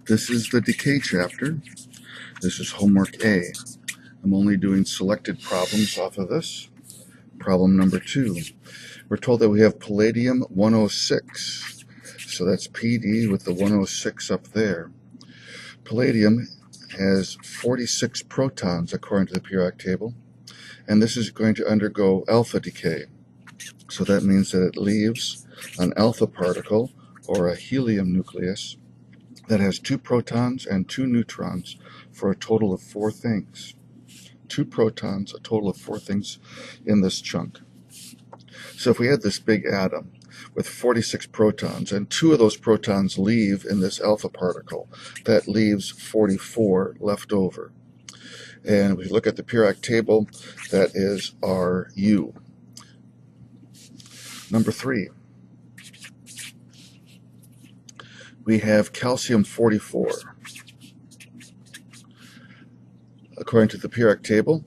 This is the decay chapter. This is homework A. I'm only doing selected problems off of this. Problem number 2. We're told that we have palladium 106. So that's PD with the 106 up there. Palladium has 46 protons according to the periodic table, and this is going to undergo alpha decay. So that means that it leaves an alpha particle, or a helium nucleus, that has 2 protons and 2 neutrons for a total of 4 things. 2 protons, a total of 4 things in this chunk. So if we had this big atom with 46 protons, and 2 of those protons leave in this alpha particle, that leaves 44 left over. And if we look at the periodic table, that is our U. Number 3. We have calcium 44. According to the periodic table,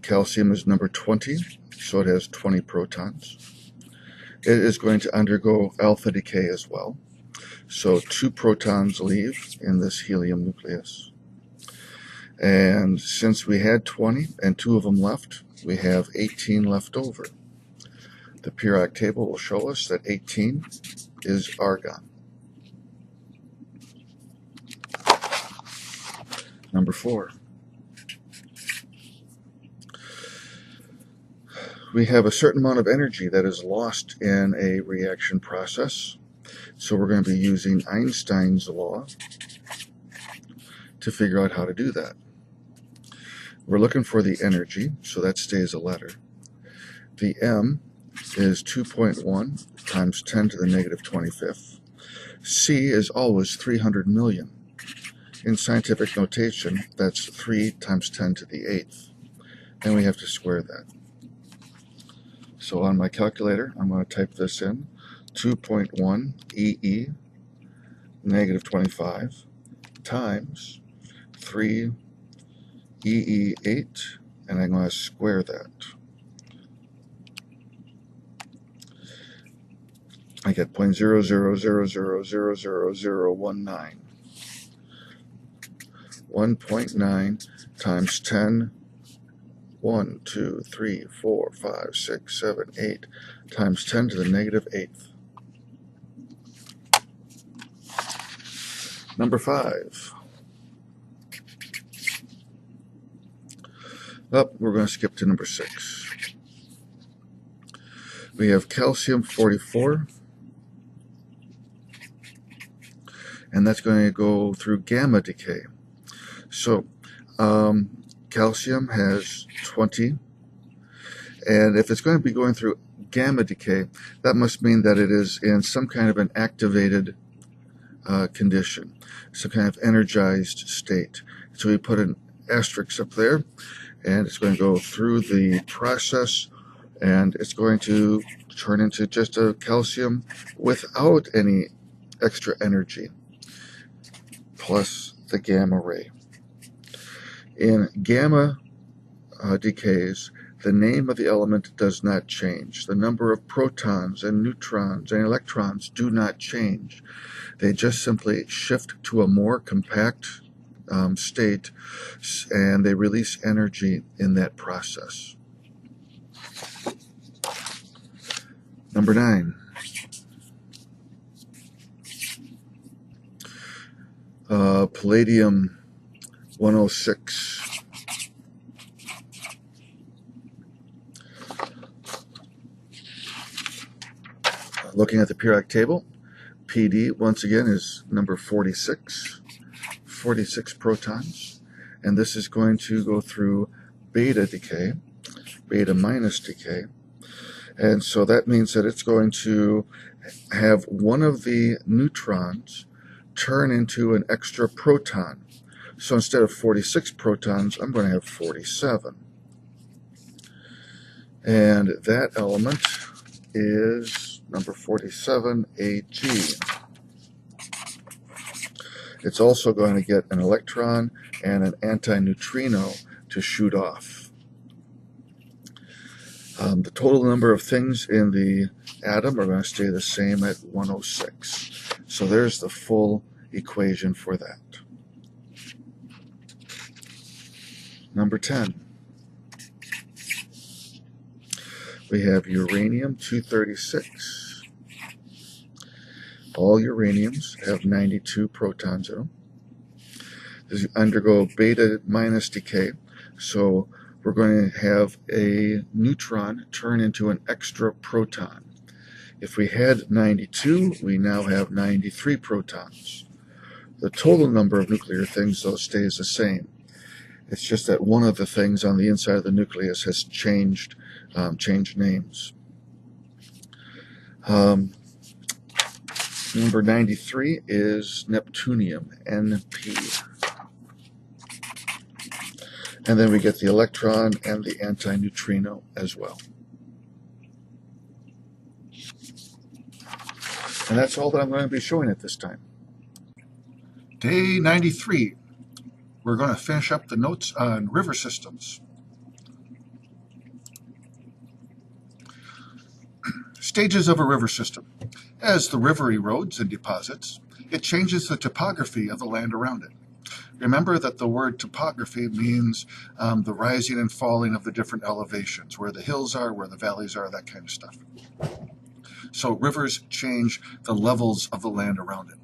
calcium is number 20, so it has 20 protons. It is going to undergo alpha decay as well. So 2 protons leave in this helium nucleus. And since we had 20 and 2 of them left, we have 18 left over. The periodic table will show us that 18 is argon. Number 4. We have a certain amount of energy that is lost in a reaction process. So we're going to be using Einstein's law to figure out how to do that. We're looking for the energy, so that stays a letter. The M is 2.1 times 10 to the negative 25th. C is always 300 million. In scientific notation, that's 3 times 10 to the 8th. And we have to square that. So on my calculator, I'm going to type this in. 2.1 EE negative 25 times 3 EE8, and I'm going to square that. I get 0.00000019. 1.9 times 10, 1, 2, 3, 4, 5, 6, 7, 8, times 10 to the negative 8th. Number 5. We're going to skip to number 6. We have calcium 44, and that's going to go through gamma decay. So calcium has 20, and if it's going to be going through gamma decay, that must mean that it is in some kind of an activated condition, some kind of energized state. So we put an asterisk up there, and it's going to go through the process, and it's going to turn into just a calcium without any extra energy, plus the gamma ray. In gamma decays, the name of the element does not change. The number of protons and neutrons and electrons do not change. They just simply shift to a more compact state, and they release energy in that process. Number 9. Palladium 106. Looking at the periodic table, PD once again is number 46, 46 protons, and this is going to go through beta decay, beta minus decay, and so that means that it's going to have one of the neutrons turn into an extra proton. So instead of 46 protons, I'm going to have 47. And that element is number 47, Ag. It's also going to get an electron and an antineutrino to shoot off. The total number of things in the atom are going to stay the same at 106. So there's the full equation for that. Number 10. We have uranium-236. All uraniums have 92 protons in them. They undergo beta minus decay, so we're going to have a neutron turn into an extra proton. If we had 92, we now have 93 protons. The total number of nuclear things, though, stays the same. It's just that one of the things on the inside of the nucleus has changed names. Number 93 is neptunium, Np. And then we get the electron and the antineutrino as well. And that's all that I'm going to be showing at this time. Day 93. We're going to finish up the notes on river systems. Stages of a river system. As the river erodes and deposits, it changes the topography of the land around it. Remember that the word topography means the rising and falling of the different elevations, where the hills are, where the valleys are, that kind of stuff. So rivers change the levels of the land around it.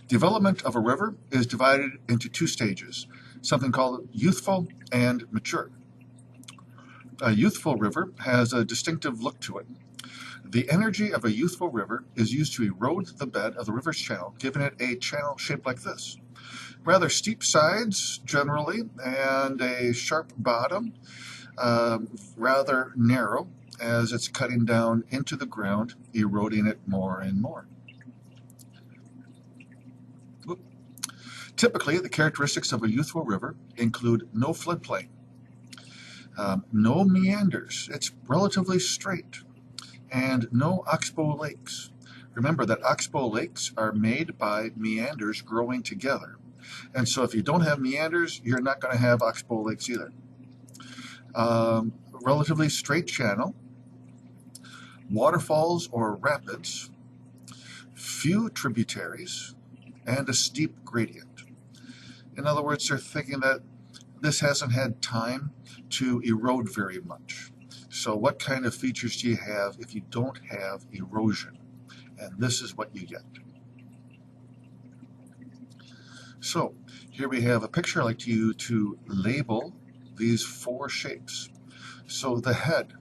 Development of a river is divided into two stages, something called youthful and mature. A youthful river has a distinctive look to it. The energy of a youthful river is used to erode the bed of the river's channel, giving it a channel shaped like this. Rather steep sides, generally, and a sharp bottom, rather narrow, as it's cutting down into the ground, eroding it more and more. Typically, the characteristics of a youthful river include no floodplain, no meanders, it's relatively straight, and no oxbow lakes. Remember that oxbow lakes are made by meanders growing together. And so if you don't have meanders, you're not going to have oxbow lakes either. Relatively straight channel, waterfalls or rapids, few tributaries, and a steep gradient. In other words, they're thinking that this hasn't had time to erode very much. So what kind of features do you have if you don't have erosion? And this is what you get. So here we have a picture I'd like you to label these four shapes. So the head,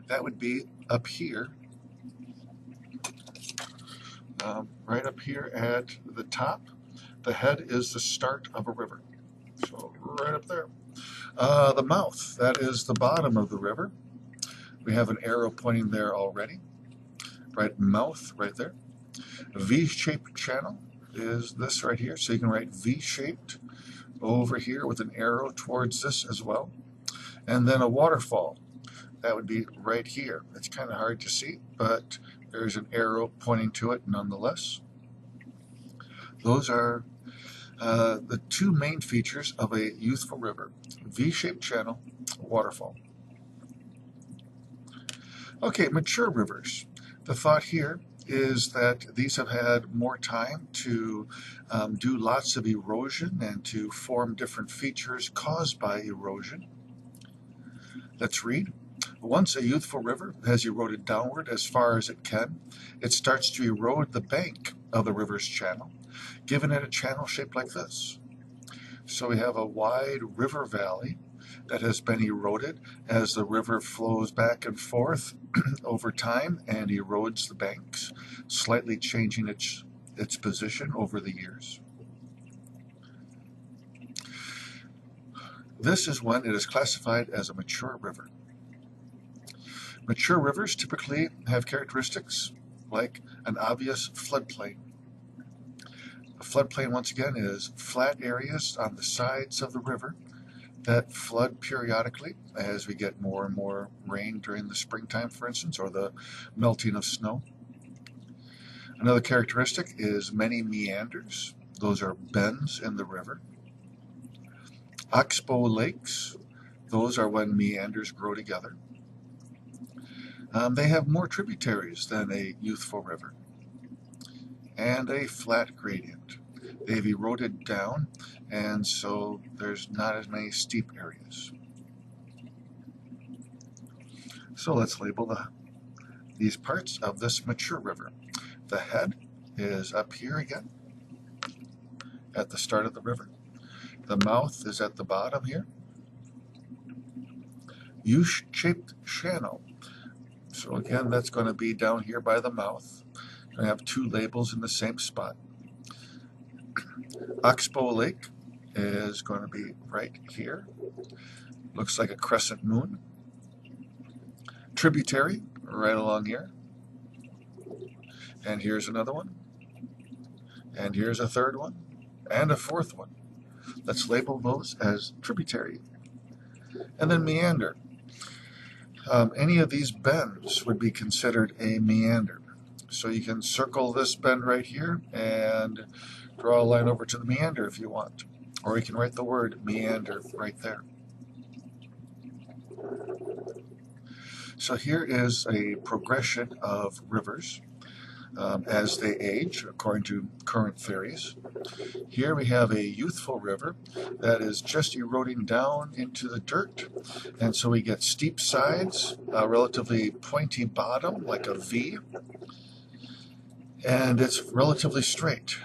that would be up here, right up here at the top. The head is the start of a river. So right up there. The mouth, that is the bottom of the river. We have an arrow pointing there already. Right, mouth right there. A V-shaped channel is this right here. So you can write V-shaped over here with an arrow towards this as well. And then a waterfall. That would be right here. It's kind of hard to see, but there's an arrow pointing to it nonetheless. Those are the two main features of a youthful river: V-shaped channel, waterfall. Okay, mature rivers. The thought here is that these have had more time to do lots of erosion and to form different features caused by erosion. Let's read. Once a youthful river has eroded downward as far as it can, it starts to erode the bank of the river's channel, giving it a channel shaped like this. So we have a wide river valley that has been eroded as the river flows back and forth over time and erodes the banks, slightly changing its position over the years. This is when it is classified as a mature river. Mature rivers typically have characteristics like an obvious floodplain. A floodplain, once again, is flat areas on the sides of the river that flood periodically as we get more and more rain during the springtime, for instance, or the melting of snow. Another characteristic is many meanders. Those are bends in the river. Oxbow lakes, those are when meanders grow together. They have more tributaries than a youthful river, and a flat gradient. they've eroded down, and so there's not as many steep areas. So let's label these parts of this mature river. The head is up here again at the start of the river. The mouth is at the bottom here. U-shaped channel. So again, that's going to be down here by the mouth. I have two labels in the same spot. Oxbow Lake is going to be right here. Looks like a crescent moon. Tributary right along here. And here's another one. And here's a third one. And a fourth one. Let's label those as tributary. And then meander. Any of these bends would be considered a meander. So you can circle this bend right here and draw a line over to the meander if you want. Or you can write the word meander right there. So here is a progression of rivers as they age, according to current theories. Here we have a youthful river that is just eroding down into the dirt, and so we get steep sides, a relatively pointy bottom like a V, and it's relatively straight.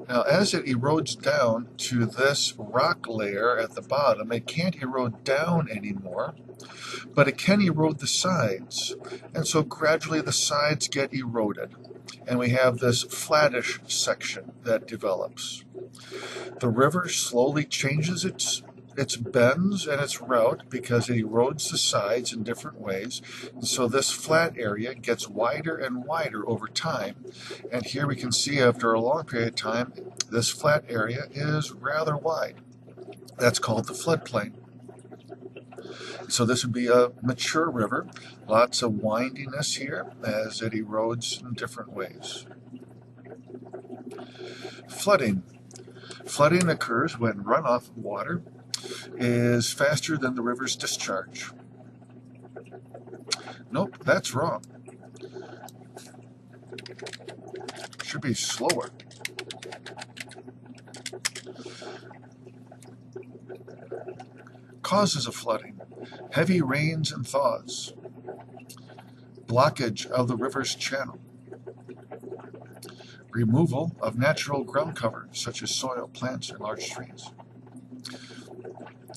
Now as it erodes down to this rock layer at the bottom, it can't erode down anymore, but it can erode the sides, and so gradually the sides get eroded, and we have this flattish section that develops. The river slowly changes its bends and its route because it erodes the sides in different ways, and so this flat area gets wider and wider over time, and here we can see after a long period of time this flat area is rather wide. That's called the floodplain. So this would be a mature river, lots of windiness here as it erodes in different ways. Flooding. Flooding occurs when runoff of water is faster than the river's discharge. Nope, that's wrong. Should be slower. Causes of flooding: heavy rains and thaws, blockage of the river's channel, removal of natural ground cover such as soil, plants, and large trees.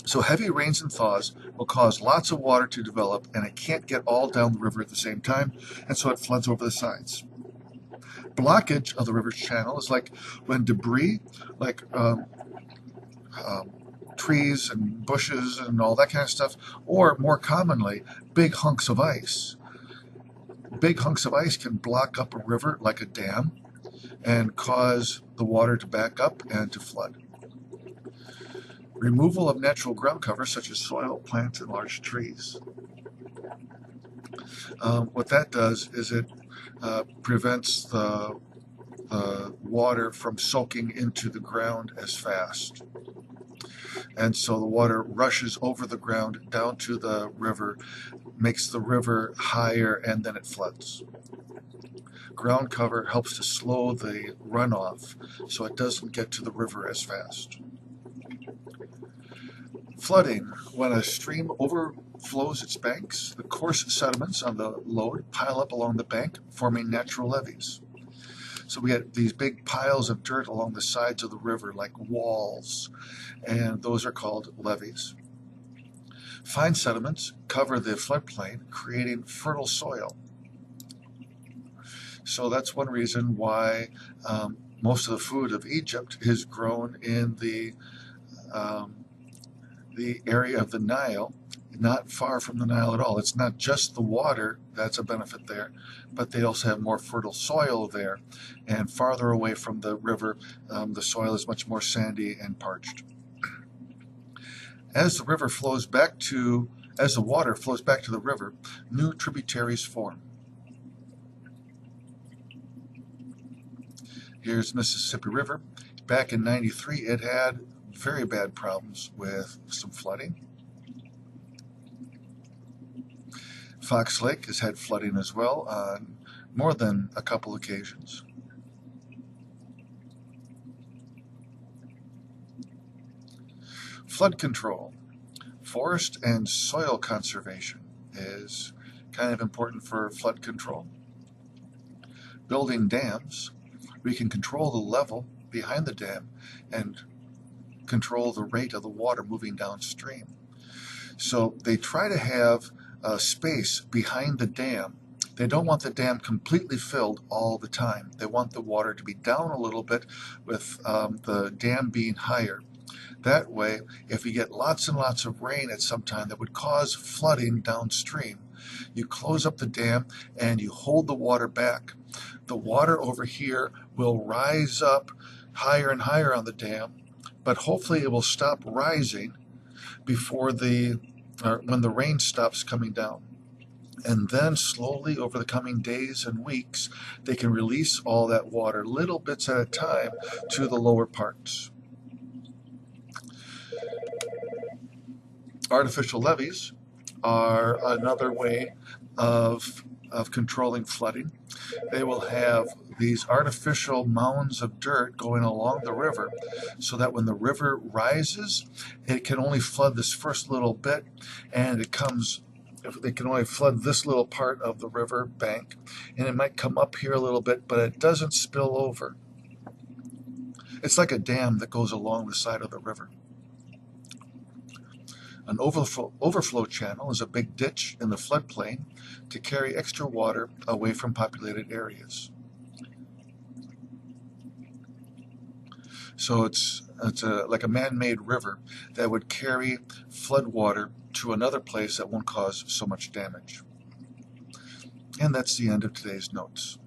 So heavy rains and thaws will cause lots of water to develop, and it can't get all down the river at the same time, and so it floods over the sides. Blockage of the river's channel is like when debris, like trees and bushes and all that kind of stuff, or more commonly, big hunks of ice. Big hunks of ice can block up a river like a dam and cause the water to back up and to flood. Removal of natural ground cover such as soil, plants, and large trees. What that does is it prevents the water from soaking into the ground as fast. And so the water rushes over the ground down to the river, makes the river higher, and then it floods. Ground cover helps to slow the runoff so it doesn't get to the river as fast. Flooding: when a stream overflows its banks, the coarse sediments on the load pile up along the bank, forming natural levees. So we had these big piles of dirt along the sides of the river like walls, and those are called levees. Fine sediments cover the floodplain, creating fertile soil. So that's one reason why most of the food of Egypt is grown in the area of the Nile, not far from the Nile at all. It's not just the water that's a benefit there, but they also have more fertile soil there, and farther away from the river, the soil is much more sandy and parched. As the water flows back to the river, new tributaries form. Here's Mississippi River. Back in '93, it had very bad problems with some flooding. Fox Lake has had flooding as well on more than a couple occasions. Flood control. Forest and soil conservation is kind of important for flood control. Building dams, we can control the level behind the dam and control the rate of the water moving downstream. So they try to have space behind the dam. They don't want the dam completely filled all the time. They want the water to be down a little bit with the dam being higher. That way, if you get lots and lots of rain at some time that would cause flooding downstream, you close up the dam and you hold the water back. The water over here will rise up higher and higher on the dam, but hopefully it will stop rising before when the rain stops coming down. And then slowly over the coming days and weeks, they can release all that water, little bits at a time, to the lower parts. Artificial levees are another way of controlling flooding. They will have these artificial mounds of dirt going along the river so that when the river rises, it can only flood this first little bit, and they can only flood this little part of the river bank, and it might come up here a little bit, but it doesn't spill over. It's like a dam that goes along the side of the river. An overflow channel is a big ditch in the floodplain to carry extra water away from populated areas. So it's like a man-made river that would carry flood water to another place that won't cause so much damage. And that's the end of today's notes.